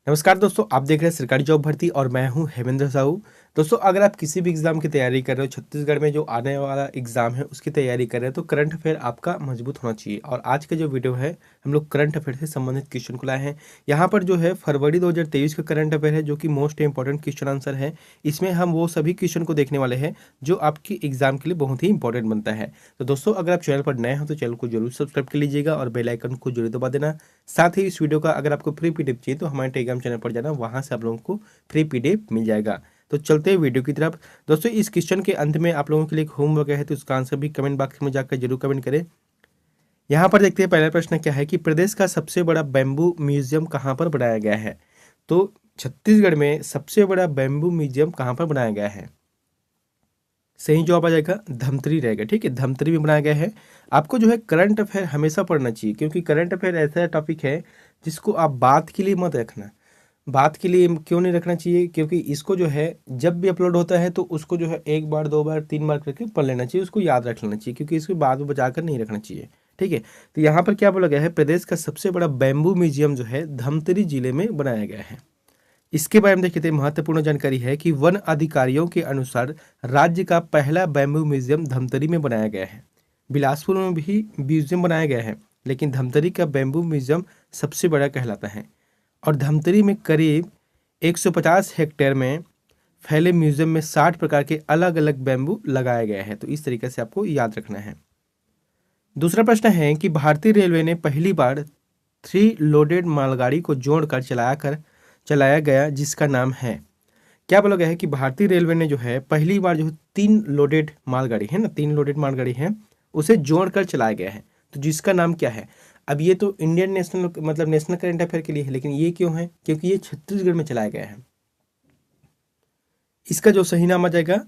नमस्कार दोस्तों, आप देख रहे हैं सरकारी जॉब भर्ती और मैं हूं हेमेंद्र साहू। दोस्तों, अगर आप किसी भी एग्जाम की तैयारी कर रहे हो, छत्तीसगढ़ में जो आने वाला एग्जाम है उसकी तैयारी कर रहे हैं, तो करंट अफेयर आपका मजबूत होना चाहिए। और आज का जो वीडियो है, हम लोग करंट अफेयर से संबंधित क्वेश्चन को लाए हैं। यहाँ पर जो है फरवरी 2023 का करंट अफेयर है, जो कि मोस्ट इंपॉर्टेंट क्वेश्चन आंसर है। इसमें हम वो सभी क्वेश्चन को देखने वाले हैं जो आपकी एग्जाम के लिए बहुत ही इंपॉर्टेंट बनता है। तो दोस्तों, अगर आप चैनल पर नए हो तो चैनल को जरूर सब्सक्राइब कर लीजिएगा और बेल आइकन को जरूर दबा देना। साथ ही इस वीडियो का अगर आपको फ्री पीडीएफ चाहिए तो हमारे टेलीग्राम चैनल पर जाना, वहां से आप लोगों को फ्री पीडीएफ मिल जाएगा। तो चलते हैं वीडियो की तरफ। दोस्तों, इस क्वेश्चन के अंत में आप लोगों के लिए एक होमवर्क है, तो उसका आंसर भी कमेंट बॉक्स में जाकर जरूर कमेंट करें। यहाँ पर देखते हैं पहला प्रश्न क्या है कि प्रदेश का सबसे बड़ा बैम्बू म्यूजियम कहाँ पर बनाया गया है। तो छत्तीसगढ़ में सबसे बड़ा बैम्बू म्यूजियम कहाँ पर बनाया गया है? सही जवाब आ जाएगा धमतरी रहेगा। ठीक है, धमतरी में बनाया गया है। आपको जो है करंट अफेयर हमेशा पढ़ना चाहिए, क्योंकि करंट अफेयर ऐसा टॉपिक है जिसको आप बात के लिए मत रखना। बात के लिए क्यों नहीं रखना चाहिए? क्योंकि इसको जो है जब भी अपलोड होता है तो उसको जो है एक बार, दो बार, तीन बार करके पढ़ लेना चाहिए, उसको याद रख लेना चाहिए, क्योंकि इसको बाद में बचा कर नहीं रखना चाहिए। ठीक है, तो यहाँ पर क्या बोला गया है, प्रदेश का सबसे बड़ा बैम्बू म्यूजियम जो है धमतरी जिले में बनाया गया है। इसके बारे में देखते हैं, महत्वपूर्ण जानकारी है कि वन अधिकारियों के अनुसार राज्य का पहला बैम्बू म्यूजियम धमतरी में बनाया गया है। बिलासपुर में भी म्यूजियम बनाया गया है, लेकिन धमतरी का बैम्बू म्यूजियम सबसे बड़ा कहलाता है। और धमतरी में करीब 150 हेक्टेयर में फैले म्यूजियम में 60 प्रकार के अलग अलग बैम्बू लगाया गया है। तो इस तरीके से आपको याद रखना है। दूसरा प्रश्न है कि भारतीय रेलवे ने पहली बार 3 लोडेड मालगाड़ी को जोड़कर चलाया गया जिसका नाम है। क्या बोला गया है कि भारतीय रेलवे ने जो है पहली बार जो 3 लोडेड मालगाड़ी है ना, 3 लोडेड मालगाड़ी है, उसे जोड़कर चलाया गया है, तो जिसका नाम क्या है? अब ये तो इंडियन नेशनल मतलब नेशनल करंट अफेयर के लिए है, लेकिन ये क्यों है? क्योंकि ये छत्तीसगढ़ में चलाया गया है। इसका जो सही नाम आ जाएगा,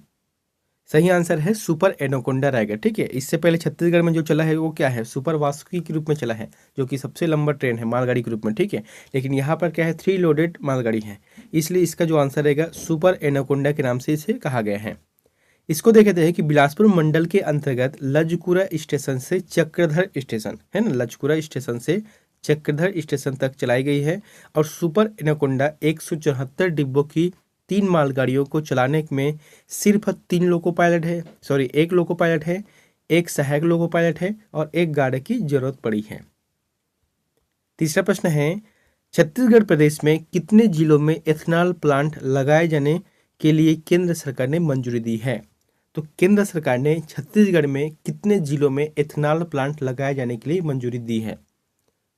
सही आंसर है सुपर एनाकोंडा रहेगा। ठीक है, इससे पहले छत्तीसगढ़ में जो चला है वो क्या है, सुपर वासुकी के रूप में चला है, जो कि सबसे लंबा ट्रेन है मालगाड़ी के रूप में। ठीक है, लेकिन यहाँ पर क्या है, 3 लोडेड मालगाड़ी है, इसलिए इसका जो आंसर रहेगा सुपर एनाकोंडा के नाम से इसे कहा गया है। इसको देखते हैं कि बिलासपुर मंडल के अंतर्गत लजकुरा स्टेशन से चक्रधर स्टेशन है ना, लजकुरा स्टेशन से चक्रधर स्टेशन तक चलाई गई है। और सुपर एनाकोंडा 174 डिब्बों की 3 मालगाड़ियों को चलाने में सिर्फ 3 लोको पायलट है, सॉरी 1 लोको पायलट है, 1 सहायक लोको पायलट है और 1 गार्ड की जरूरत पड़ी है। तीसरा प्रश्न है, छत्तीसगढ़ प्रदेश में कितने जिलों में एथेनॉल प्लांट लगाए जाने के लिए केंद्र सरकार ने मंजूरी दी है? तो केंद्र सरकार ने छत्तीसगढ़ में कितने जिलों में एथेनॉल प्लांट लगाए जाने के लिए मंजूरी दी है?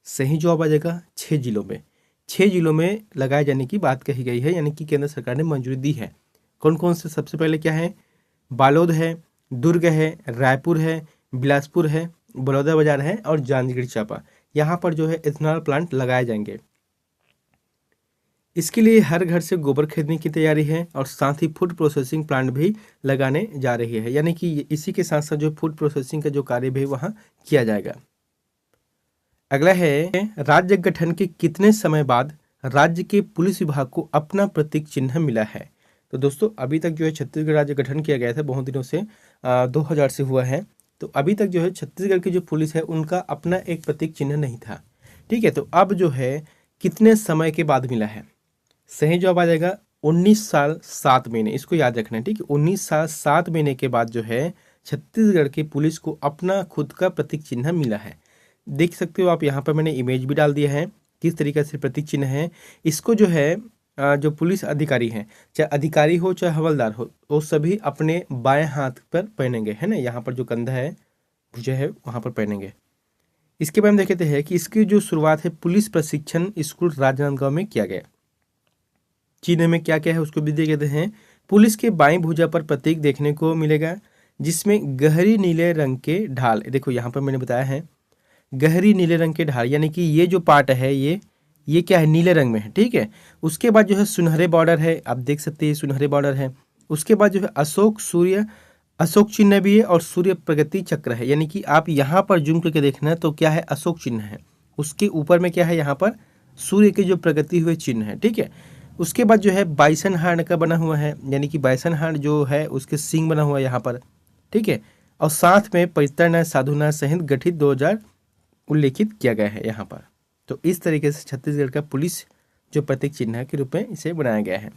सही जवाब आ जाएगा 6 जिलों में। 6 जिलों में लगाए जाने की बात कही गई है, यानी कि केंद्र सरकार ने मंजूरी दी है। कौन कौन से? सबसे पहले क्या है, बालोद है, दुर्ग है, रायपुर है, बिलासपुर है, बलौदाबाजार है और जांजगीर चांपा। यहाँ पर जो है एथेनॉल प्लांट लगाए जाएंगे। इसके लिए हर घर से गोबर खरीदने की तैयारी है और साथ ही फूड प्रोसेसिंग प्लांट भी लगाने जा रही है, यानी कि इसी के साथ साथ जो फूड प्रोसेसिंग का जो कार्य भी वहाँ किया जाएगा। अगला है, राज्य गठन के कितने समय बाद राज्य के पुलिस विभाग को अपना प्रतीक चिन्ह मिला है? तो दोस्तों, अभी तक जो है छत्तीसगढ़ राज्य गठन किया गया था बहुत दिनों से, 2000 से हुआ है। तो अभी तक जो है छत्तीसगढ़ की जो पुलिस है उनका अपना एक प्रतीक चिन्ह नहीं था। ठीक है, तो अब जो है कितने समय के बाद मिला है? सही जवाब आ जाएगा 19 साल 7 महीने। इसको याद रखना है। ठीक है, 19 साल 7 महीने के बाद जो है छत्तीसगढ़ की पुलिस को अपना खुद का प्रतीक चिन्ह मिला है। देख सकते हो आप, यहाँ पर मैंने इमेज भी डाल दिया है किस तरीके से प्रतीक चिन्ह है। इसको जो है जो पुलिस अधिकारी हैं, चाहे अधिकारी हो चाहे हवलदार हो, वो सभी अपने बाएं हाथ पर पहनेंगे, है ना। यहाँ पर जो कंधा है भुजा है वहाँ पर पहनेंगे। इसके बाद हम देखते हैं कि इसकी जो शुरुआत है पुलिस प्रशिक्षण स्कूल राजनांदगांव में किया गया। चिन्ह में क्या क्या है उसको भी देख लेते हैं। पुलिस के बाएं भुजा पर प्रतीक देखने को मिलेगा, जिसमें गहरी नीले रंग के ढाल, देखो यहाँ पर मैंने बताया है गहरी नीले रंग के ढाल, यानी कि ये जो पार्ट है ये क्या है, नीले रंग में है। ठीक है, उसके बाद जो है सुनहरे बॉर्डर है, आप देख सकते हैं सुनहरे बॉर्डर है। उसके बाद जो है अशोक चिन्ह भी है और सूर्य प्रगति चक्र है, यानी कि आप यहाँ पर जूम करके देखना तो क्या है, अशोक चिन्ह है। उसके ऊपर में क्या है, यहाँ पर सूर्य के जो प्रगति हुए चिन्ह है। ठीक है, उसके बाद जो है बाइसन हार्न का बना हुआ है, यानी कि बाइसन हार्न जो है उसके सींग बना हुआ है यहाँ पर। ठीक है, और साथ में पवित्रनाथ साधुनाथ सहित गठित 2000 उल्लेखित किया गया है यहाँ पर। तो इस तरीके से छत्तीसगढ़ का पुलिस जो प्रतीक चिन्ह के रूप में इसे बनाया गया है।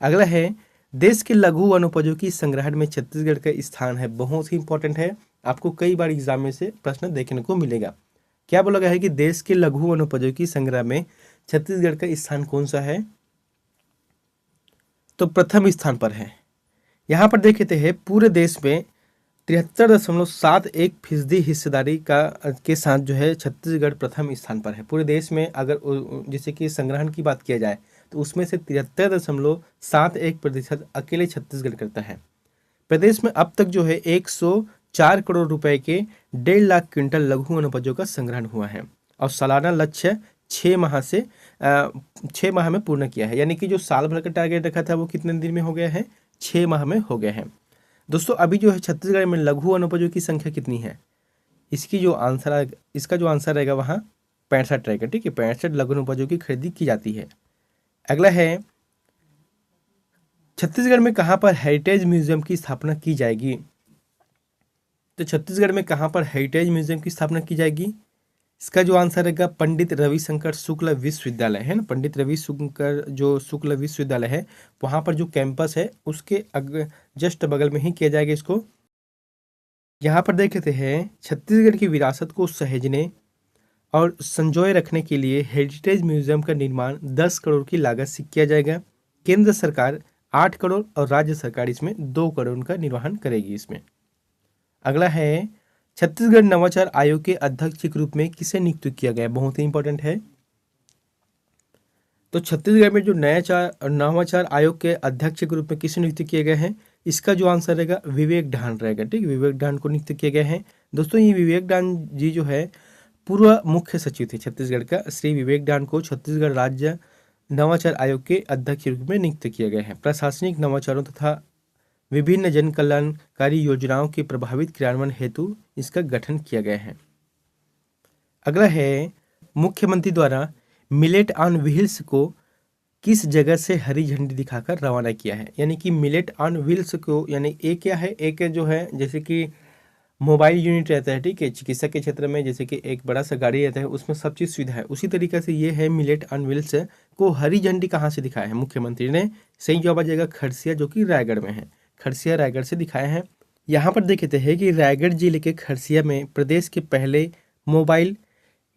अगला है देश के लघु वनोपजों की संग्रहण में छत्तीसगढ़ का स्थान है। बहुत ही इंपॉर्टेंट है, आपको कई बार एग्जाम में से प्रश्न देखने को मिलेगा। क्या बोला गया है कि देश के लघु वनोपजों की संग्रह में छत्तीसगढ़ का स्थान कौन सा है? तो प्रथम स्थान पर है। यहाँ पर देखते हैं पूरे देश में 73.71% हिस्सेदारी के साथ जो है छत्तीसगढ़ प्रथम स्थान पर है। पूरे देश में अगर जैसे कि संग्रहण की बात किया जाए तो उसमें से 73.71% अकेले छत्तीसगढ़ करता है। प्रदेश में अब तक जो है 104 करोड़ रुपए के 1.5 लाख क्विंटल लघु वनोपजों का संग्रहण हुआ है और सालाना लक्ष्य 6 माह में पूर्ण किया है। यानी कि जो साल भर का टारगेट रखा था वो कितने दिन में हो गया है? 6 माह में हो गया है। दोस्तों अभी जो है छत्तीसगढ़ में लघु वनोपजों की संख्या कितनी है? इसका जो आंसर रहेगा वहाँ 65 रहेगा। ठीक है, 65 लघु वनोपजों की खरीदी की जाती है। अगला है छत्तीसगढ़ में कहाँ पर हेरिटेज म्यूजियम की स्थापना की जाएगी? तो छत्तीसगढ़ में कहाँ पर हेरिटेज म्यूजियम की स्थापना की जाएगी? इसका जो आंसर रहेगा पंडित रविशंकर शुक्ल विश्वविद्यालय है ना। पंडित रविशंकर जो शुक्ल विश्वविद्यालय है वहाँ पर जो कैंपस है उसके जस्ट बगल में ही किया जाएगा इसको। यहाँ पर देखते हैं छत्तीसगढ़ की विरासत को सहेजने और संजोए रखने के लिए हेरिटेज म्यूजियम का निर्माण 10 करोड़ की लागत से किया जाएगा। केंद्र सरकार 8 करोड़ और राज्य सरकार इसमें 2 करोड़ का निर्वहन करेगी इसमें। अगला है छत्तीसगढ़ नवाचार आयोग के अध्यक्ष के रूप में किसे नियुक्त किया गया? बहुत ही इंपॉर्टेंट है। तो छत्तीसगढ़ में जो नवाचार आयोग के अध्यक्ष के रूप में किसे नियुक्त किया गया है? इसका जो आंसर रहेगा विवेक ढांड रहेगा। ठीक, विवेक ढांड को नियुक्त किया गया है। दोस्तों ये विवेक ढांड जी जो है पूर्व मुख्य सचिव थे छत्तीसगढ़ का। श्री विवेक ढांड को छत्तीसगढ़ राज्य नवाचार आयोग के अध्यक्ष के रूप में नियुक्त किया गया है। प्रशासनिक नवाचारों तथा विभिन्न जन कल्याणकारी योजनाओं के प्रभावित क्रियान्वयन हेतु इसका गठन किया गया है। अगला है मुख्यमंत्री द्वारा मिलेट ऑन व्हील्स को किस जगह से हरी झंडी दिखाकर रवाना किया है? यानी कि मिलेट ऑन व्हील्स को, यानी एक क्या है, एक जो है जैसे कि मोबाइल यूनिट रहता है, ठीक है, चिकित्सा के क्षेत्र में जैसे कि एक बड़ा सा गाड़ी रहता है उसमें सब चीज़ सुविधा है, उसी तरीके से ये है मिलेट ऑन व्हील्स को हरी झंडी कहाँ से दिखाया है मुख्यमंत्री ने? सही जवाब आ जाएगा खरसिया, जो कि रायगढ़ में है। खरसिया रायगढ़ से दिखाया है। यहाँ पर देखते हैं कि रायगढ़ जिले के खरसिया में प्रदेश के पहले mobile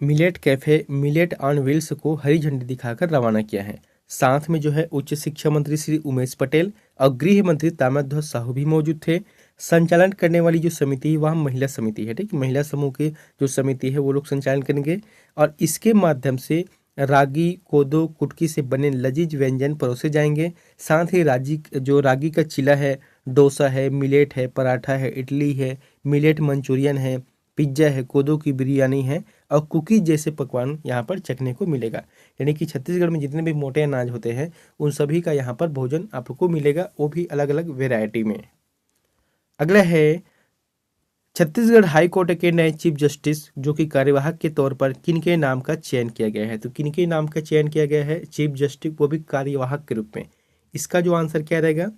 millet cafe millet on wheels को हरी झंडी दिखाकर रवाना किया है। साथ में जो है उच्च शिक्षा मंत्री श्री उमेश पटेल और गृह मंत्री ताम्रध्वज साहू भी मौजूद थे। संचालन करने वाली जो समिति वह महिला समिति है। ठीक, महिला समूह की जो समिति है वो लोग संचालन करेंगे और इसके माध्यम से रागी कोदो कुटकी से बने लजीज व्यंजन परोसे जाएंगे। साथ ही रागी का चिला है, डोसा है, मिलेट है, पराठा है, इडली है, मिलेट मंचूरियन है, पिज्ज़ा है, कोदो की बिरयानी है और कुकीज जैसे पकवान यहाँ पर चखने को मिलेगा। यानी कि छत्तीसगढ़ में जितने भी मोटे अनाज होते हैं उन सभी का यहाँ पर भोजन आपको मिलेगा, वो भी अलग अलग वेराइटी में। अगला है छत्तीसगढ़ हाई कोर्ट के नए चीफ जस्टिस जो कि कार्यवाहक के तौर पर किनके नाम का चयन किया गया है? तो किनके नाम का चयन किया गया है चीफ जस्टिस, वो भी कार्यवाहक के रूप में? इसका जो आंसर क्या रहेगा?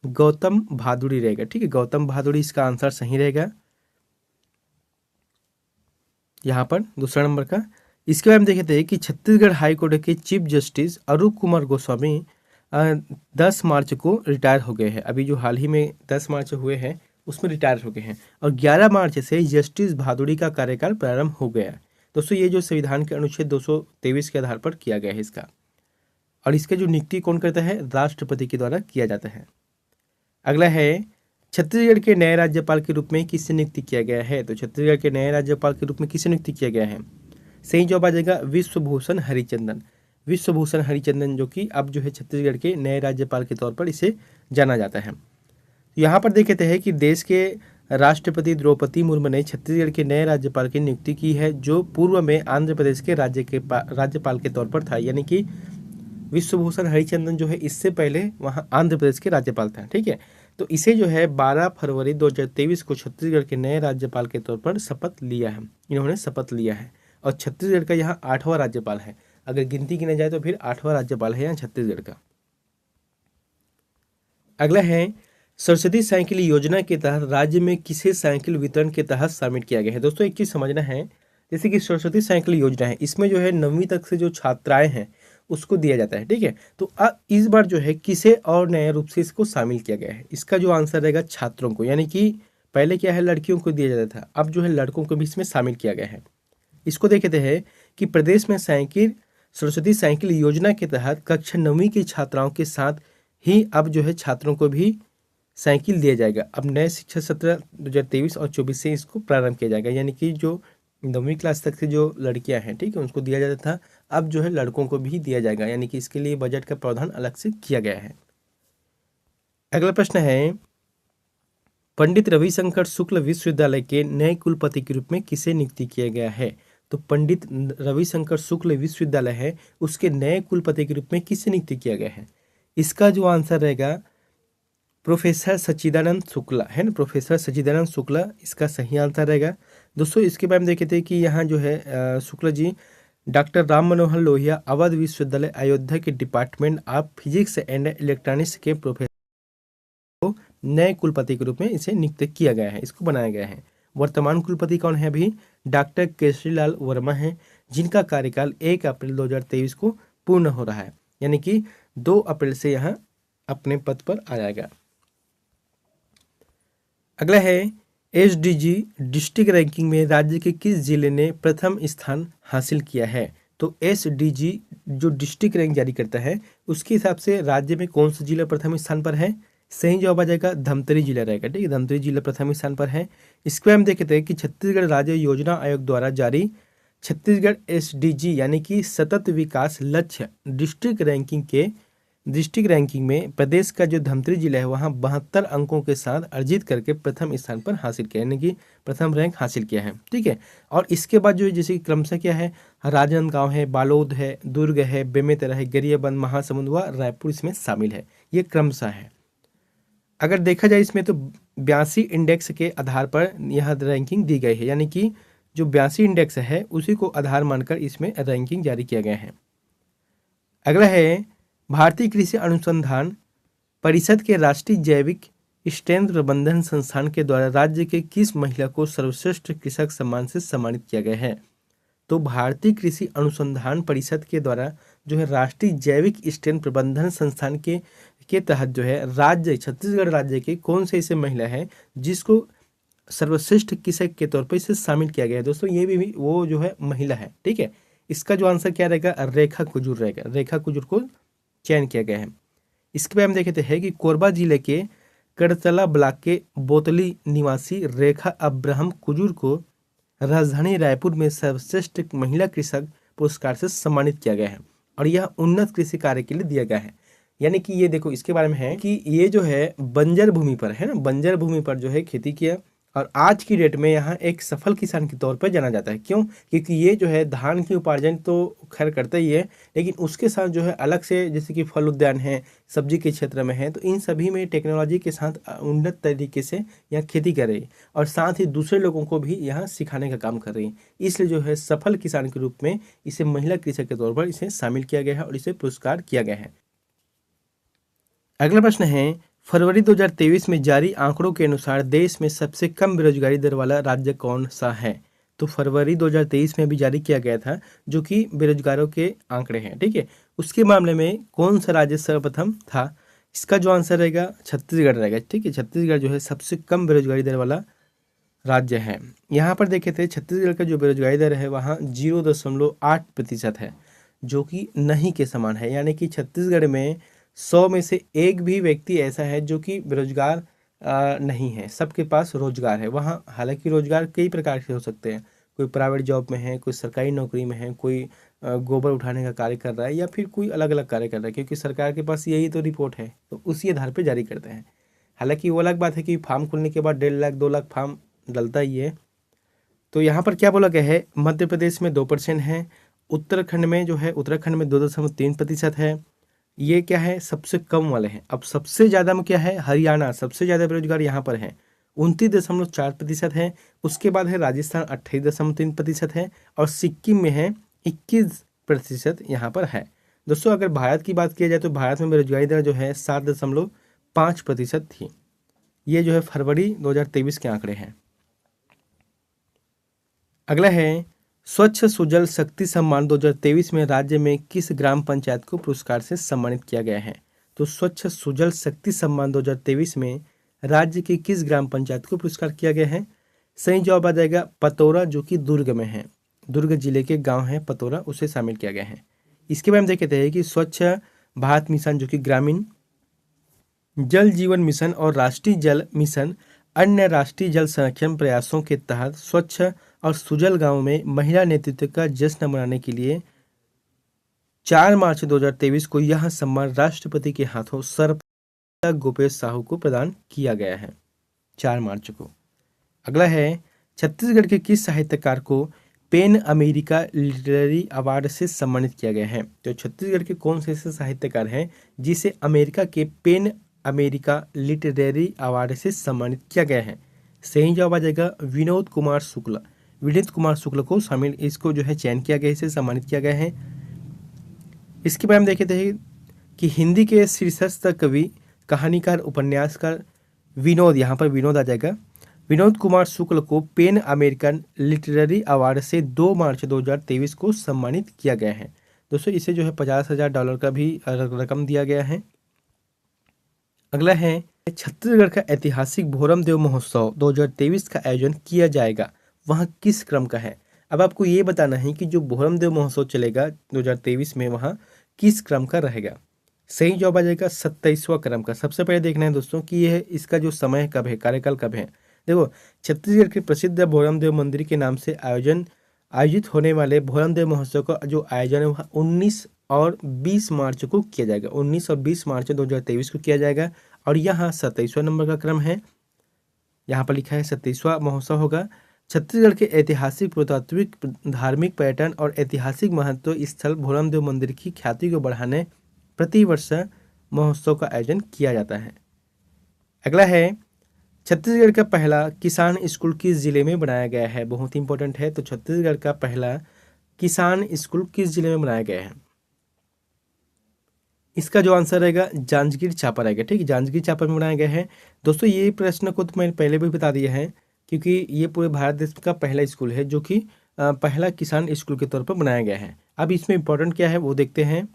गौतम भादुड़ी रहेगा। ठीक है, गौतम भादुड़ी इसका आंसर सही रहेगा यहाँ पर दूसरा नंबर का। इसके बाद हम देखते हैं कि छत्तीसगढ़ हाई कोर्ट के चीफ जस्टिस अरूप कुमार गोस्वामी 10 मार्च को रिटायर हो गए हैं। अभी जो हाल ही में 10 मार्च हुए हैं उसमें रिटायर हो गए हैं और 11 मार्च से जस्टिस भादुड़ी का कार्यकाल प्रारंभ हो गया है। दोस्तों ये जो संविधान के अनुच्छेद 223 के आधार पर किया गया है इसका, और इसका जो नियुक्ति कौन करता है? राष्ट्रपति के द्वारा किया जाता है। अगला है छत्तीसगढ़ के नए राज्यपाल के रूप में किससे नियुक्ति किया गया है? तो छत्तीसगढ़ के नए राज्यपाल के रूप में किससे नियुक्ति किया गया है? सही जवाब आ जाएगा विश्वभूषण हरिचंदन। विश्वभूषण हरिचंदन जो कि अब जो है छत्तीसगढ़ के नए राज्यपाल के तौर पर इसे जाना जाता है। यहाँ पर देखते हैं कि देश के राष्ट्रपति द्रौपदी मुर्मू ने छत्तीसगढ़ के नए राज्यपाल की नियुक्ति की है जो पूर्व में आंध्र प्रदेश के राज्यपाल के तौर पर था। यानी कि विश्वभूषण हरिचंदन जो है इससे पहले वहाँ आंध्र प्रदेश के राज्यपाल था। ठीक है, तो इसे जो है 12 फरवरी 2023 को छत्तीसगढ़ के नए राज्यपाल के तौर पर शपथ लिया है, इन्होंने शपथ लिया है और छत्तीसगढ़ का यहाँ 8वां राज्यपाल है। अगर गिनती गिना जाए तो फिर 8वां राज्यपाल है यहाँ छत्तीसगढ़ का। अगला है सरस्वती साइकिल योजना के तहत राज्य में किसे साइकिल वितरण के तहत शामिल किया गया है? दोस्तों एक चीज़ समझना है, जैसे कि सरस्वती साइकिल योजना है इसमें जो है 9वीं तक से जो छात्राएं हैं उसको दिया जाता है, ठीक है। तो अब इस बार जो है किसे और नए रूप से इसको शामिल किया गया है, इसका जो आंसर रहेगा छात्रों को, यानी कि पहले क्या है लड़कियों को दिया जाता था, अब जो है लड़कों को भी इसमें शामिल किया गया है। इसको देखते हैं कि प्रदेश में साइकिल सरस्वती साइकिल योजना के तहत कक्षा 9वीं की छात्राओं के साथ ही अब जो है छात्रों को भी साइकिल दिया जाएगा। अब नए शिक्षा सत्र 2023 और 24 से इसको प्रारंभ किया जाएगा, यानी कि जो 9वीं क्लास तक से जो लड़कियां हैं, ठीक है, उनको दिया जाता था, अब जो है लड़कों को भी दिया जाएगा, यानी कि इसके लिए बजट का प्रावधान अलग से किया गया है। अगला प्रश्न है, पंडित रविशंकर शुक्ल विश्वविद्यालय के नए कुलपति के रूप में किसे नियुक्ति किया गया है? तो पंडित रविशंकर शुक्ल विश्वविद्यालय है, उसके नए कुलपति के रूप में किसे नियुक्ति किया गया है? इसका जो आंसर रहेगा प्रोफेसर सच्चिदानंद शुक्ला है ना, प्रोफेसर सच्चिदानंद शुक्ला इसका सही आंसर रहेगा। दोस्तों इसके बारे में देखे थे कि यहाँ जो है शुक्ला जी डॉक्टर राम मनोहर लोहिया अवध विश्वविद्यालय अयोध्या के department of physics and electronics के प्रोफेसर को नए कुलपति के रूप में इसे नियुक्त किया गया है, इसको बनाया गया है। वर्तमान कुलपति कौन है अभी? डॉक्टर केसरीलाल वर्मा है, जिनका कार्यकाल 1 अप्रैल 2023 को पूर्ण हो रहा है, यानी कि 2 अप्रैल से यहाँ अपने पद पर आ जाएगा। अगला है, एसडीजी डिस्ट्रिक्ट रैंकिंग में राज्य के किस जिले ने प्रथम स्थान हासिल किया है? तो एसडीजी जो डिस्ट्रिक्ट रैंक जारी करता है उसके हिसाब से राज्य में कौन सा जिला प्रथम स्थान पर है? सही जवाब आ जाएगा धमतरी जिला रहेगा, ठीक है, धमतरी जिला प्रथम स्थान पर है। इसके हम देखते हैं कि छत्तीसगढ़ राज्य योजना आयोग द्वारा जारी छत्तीसगढ़ एसडीजी यानी कि सतत विकास लक्ष्य डिस्ट्रिक्ट रैंकिंग में प्रदेश का जो धमतरी जिला है वहाँ 72 अंकों के साथ अर्जित करके प्रथम स्थान पर हासिल किया, यानी कि प्रथम रैंक हासिल किया है, ठीक है। और इसके बाद जो है जैसे क्रमशः क्या है, राजनांदगांव है, बालोद है, दुर्ग है, बेमेतरा है, गरियाबंद, महासमुंद व रायपुर इसमें शामिल है, ये क्रमशः है। अगर देखा जाए इसमें तो 82 इंडेक्स के आधार पर यह रैंकिंग दी गई है, यानी कि जो 82 इंडेक्स है उसी को आधार मानकर इसमें रैंकिंग जारी किया गया है। अगला है, भारतीय कृषि अनुसंधान परिषद के राष्ट्रीय जैविक स्टैंड प्रबंधन संस्थान के द्वारा राज्य के किस महिला को सर्वश्रेष्ठ कृषक सम्मान से सम्मानित किया गया है? तो भारतीय कृषि अनुसंधान परिषद के द्वारा जो है राष्ट्रीय जैविक स्टैंड प्रबंधन संस्थान के तहत जो है राज्य छत्तीसगढ़ राज्य के कौन से ऐसे महिला है जिसको सर्वश्रेष्ठ कृषक के तौर पर इसे शामिल किया गया है? दोस्तों ये भी वो जो है महिला है, ठीक है। इसका जो आंसर क्या रहेगा? रेखा कुजूर रहेगा, रेखा कुजूर को चयन किया गया है। इसके बाद हम देखते हैं कि कोरबा जिले के करतला ब्लॉक के बोतली निवासी रेखा अब्राहम कुजूर को राजधानी रायपुर में सर्वश्रेष्ठ महिला कृषक पुरस्कार से सम्मानित किया गया है और यह उन्नत कृषि कार्य के लिए दिया गया है। यानी कि ये देखो इसके बारे में है कि ये जो है बंजर भूमि पर है ना, बंजर भूमि पर जो है खेती किया और आज की डेट में यहाँ एक सफल किसान के तौर पर जाना जाता है। क्यों? क्योंकि ये जो है धान की उपार्जन तो खैर करता ही है, लेकिन उसके साथ जो है अलग से जैसे कि फल उद्यान है, सब्जी के क्षेत्र में है, तो इन सभी में टेक्नोलॉजी के साथ उन्नत तरीके से यहाँ खेती कर रही है और साथ ही दूसरे लोगों को भी यहाँ सिखाने का काम कर रही है। इसलिए जो है सफल किसान के रूप में इसे महिला कृषक के तौर पर इसे शामिल किया गया है और इसे पुरस्कार किया गया है। अगला प्रश्न है, फरवरी 2023 में जारी आंकड़ों के अनुसार देश में सबसे कम बेरोजगारी दर वाला राज्य कौन सा है? तो फरवरी 2023 में भी जारी किया गया था जो कि बेरोजगारों के आंकड़े हैं, ठीक है। उसके मामले में कौन सा राज्य सर्वप्रथम था? इसका जो आंसर रहेगा छत्तीसगढ़ रहेगा, ठीक है। छत्तीसगढ़ जो है सबसे कम बेरोजगारी दर वाला राज्य है। यहाँ पर देखे थे छत्तीसगढ़ का जो बेरोजगारी दर है वहाँ 0.8% है, जो कि नहीं के समान है, यानी कि छत्तीसगढ़ में 100 में से एक भी व्यक्ति ऐसा है जो कि बेरोजगार नहीं है, सबके पास रोजगार है। वहाँ हालांकि रोजगार कई प्रकार के हो सकते हैं, कोई प्राइवेट जॉब में है, कोई सरकारी नौकरी में है, कोई गोबर उठाने का कार्य कर रहा है या फिर कोई अलग अलग कार्य कर रहा है, क्योंकि सरकार के पास यही तो रिपोर्ट है, तो उसी आधार पर जारी करते हैं। हालांकि वो अलग बात है कि फार्म खुलने के बाद 1.5 लाख 2 लाख फार्म डलता ही है। तो यहाँ पर क्या बोला गया है, मध्य प्रदेश में 2% है, उत्तराखंड में जो है उत्तराखंड में 2.3% है। ये क्या है, सबसे कम वाले हैं। अब सबसे ज़्यादा में क्या है, हरियाणा सबसे ज़्यादा बेरोजगार यहाँ पर है, 29.4% है। उसके बाद है राजस्थान 28.3% है और सिक्किम में है 21% यहाँ पर है। दोस्तों अगर भारत की बात किया जाए तो भारत में बेरोजगारी दर जो है 7.5% थी। ये जो है फरवरी 2023 के आंकड़े हैं। अगला है, स्वच्छ सुजल शक्ति सम्मान 2023 में राज्य में किस ग्राम पंचायत को पुरस्कार से सम्मानित किया गया है? तो स्वच्छ सुजल शक्ति सम्मान 2023 में राज्य की किस ग्राम पंचायत को पुरस्कार किया गया है? सही जवाब आ जाएगा पतौरा, जो कि दुर्ग में है। दुर्ग जिले के गांव है पतौरा, उसे शामिल किया गया है। इसके बाद हम देखते हैं कि स्वच्छ भारत मिशन, जो कि ग्रामीण जल जीवन मिशन और राष्ट्रीय जल मिशन अन्य राष्ट्रीय जल संरक्षण प्रयासों के तहत स्वच्छ और सुजल गांव में महिला नेतृत्व का जश्न मनाने के लिए 4 मार्च 2023 को यह सम्मान राष्ट्रपति के हाथों सर्वपल्ली गोपेश साहू को प्रदान किया गया है, 4 मार्च को। अगला है, छत्तीसगढ़ के किस साहित्यकार को पेन अमेरिका लिटरेरी अवार्ड से सम्मानित किया गया है? तो छत्तीसगढ़ के कौन से ऐसे साहित्यकार हैं जिसे अमेरिका के पेन अमेरिका लिटरेरी अवार्ड से सम्मानित किया गया है? सही जवाब आ जाएगा विनोद कुमार शुक्ल। विनीत कुमार शुक्ल को शामिल इसको जो है चयन किया गया, इसे सम्मानित किया गया है। इसके बाद हम देखते हैं कि हिंदी के शीर्षस्थ कवि, कहानीकार, उपन्यासकार विनोद, यहाँ पर विनोद आ जाएगा, विनोद कुमार शुक्ल को पेन अमेरिकन लिटरेरी अवार्ड से 2 मार्च 2023 को सम्मानित किया गया है। दोस्तों इसे जो है $50,000 का भी रकम दिया गया है। अगला है, छत्तीसगढ़ का ऐतिहासिक भोरमदेव महोत्सव 2023 का आयोजन किया जाएगा, वह किस क्रम का है? अब आपको ये बताना है कि जो भोरमदेव महोत्सव चलेगा 2023 में, वहाँ किस क्रम का रहेगा? सही जवाब आ जाएगा 27वां क्रम का। सबसे पहले देखना है दोस्तों कि यह इसका जो समय कब है, कार्यकाल कब है। देखो, छत्तीसगढ़ के प्रसिद्ध भोरमदेव मंदिर के नाम से आयोजित होने वाले भोरमदेव महोत्सव का जो आयोजन है वह 19 और 20 मार्च को किया जाएगा। 19 और 20 मार्च 2023 को किया जाएगा और यहाँ 27वां नंबर का क्रम है। यहाँ पर लिखा है 27वां महोत्सव होगा। छत्तीसगढ़ के ऐतिहासिक, पुरातात्विक, धार्मिक, पर्यटन और ऐतिहासिक महत्व स्थल भोरमदेव मंदिर की ख्याति को बढ़ाने प्रतिवर्ष महोत्सव का आयोजन किया जाता है। अगला है, छत्तीसगढ़ का पहला किसान स्कूल किस जिले में बनाया गया है? बहुत ही इंपॉर्टेंट है। तो छत्तीसगढ़ का पहला किसान स्कूल किस जिले में बनाया गया है? इसका जो आंसर रहेगा जांजगीर चांपा रहेगा। ठीक है, जांजगीर चांपा में बनाया गया है। दोस्तों ये प्रश्न को तो मैंने पहले भी बता दिया है, क्योंकि ये पूरे भारत देश का पहला स्कूल है जो कि पहला किसान स्कूल के तौर पर बनाया गया है। अब इसमें इंपॉर्टेंट क्या है वो देखते हैं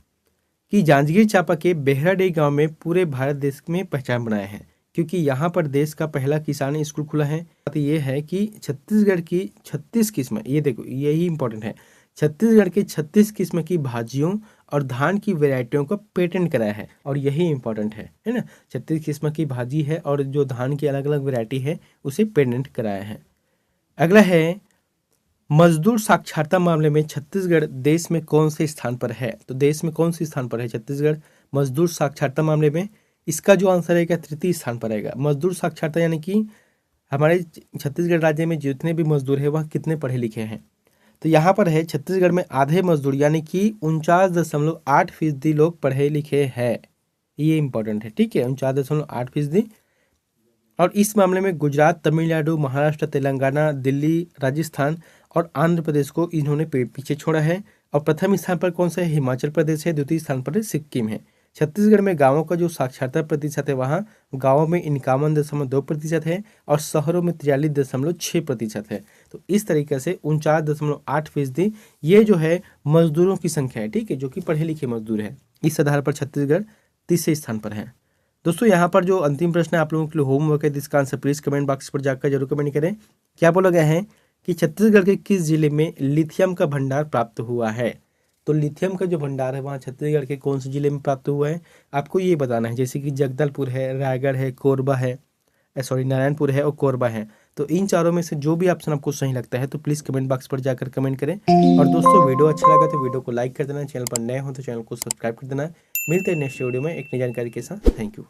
कि जांजगीर चांपा के बेहराडेई गांव में पूरे भारत देश में पहचान बनाया है, क्योंकि यहाँ पर देश का पहला किसान स्कूल खुला है। बात ये है कि छत्तीसगढ़ की 36 किस्म, ये देखो यही इंपॉर्टेंट है, छत्तीसगढ़ की 36 किस्म की भाजियों और धान की वैरायटियों का पेटेंट कराया है, और यही इंपॉर्टेंट है ना। 36 किस्म की भाजी है और जो धान की अलग अलग वैरायटी है उसे पेटेंट कराया है। अगला है, मजदूर साक्षरता मामले में छत्तीसगढ़ देश में कौन से स्थान पर है? तो देश में कौन से स्थान पर है छत्तीसगढ़ मजदूर साक्षरता मामले में? इसका जो आंसर रहेगा 3य स्थान पर रहेगा। मजदूर साक्षरता यानी कि हमारे छत्तीसगढ़ राज्य में जितने भी मजदूर हैं वह कितने पढ़े लिखे हैं। तो यहाँ पर है छत्तीसगढ़ में आधे मजदूर यानी कि 49.8% लोग पढ़े लिखे हैं। ये इंपॉर्टेंट है, ठीक है, 49.8%। और इस मामले में गुजरात, तमिलनाडु, महाराष्ट्र, तेलंगाना, दिल्ली, राजस्थान और आंध्र प्रदेश को इन्होंने पीछे छोड़ा है। और प्रथम स्थान पर कौन सा है? हिमाचल प्रदेश है। द्वितीय स्थान पर सिक्किम है। छत्तीसगढ़ में गांवों का जो साक्षरता प्रतिशत है वहाँ गांवों में 51.2% है और शहरों में 43.6% है। तो इस तरीके से 49.8% ये जो है मजदूरों की संख्या है, ठीक है, जो कि पढ़े लिखे मजदूर है। इस आधार पर छत्तीसगढ़ 3रे स्थान पर है। दोस्तों यहाँ पर जो अंतिम प्रश्न है आप लोगों के लिए होमवर्क है, इसका आंसर प्लीज कमेंट बॉक्स पर जाकर जरूर कमेंट करें। क्या बोला गया है कि छत्तीसगढ़ के किस जिले में लिथियम का भंडार प्राप्त हुआ है? तो लिथियम का जो भंडार है वहाँ छत्तीसगढ़ के कौन से जिले में प्राप्त हुआ है आपको ये बताना है। जैसे कि जगदलपुर है, रायगढ़ है, कोरबा है, नारायणपुर है और कोरबा है। तो इन चारों में से जो भी ऑप्शन आपको सही लगता है तो प्लीज़ कमेंट बॉक्स पर जाकर कमेंट करें। और दोस्तों वीडियो अच्छा लगा तो वीडियो को लाइक कर देना, चैनल पर नए हो तो चैनल को सब्सक्राइब कर देना। मिलते हैं नेक्स्ट वीडियो में एक नई जानकारी के साथ। Thank you.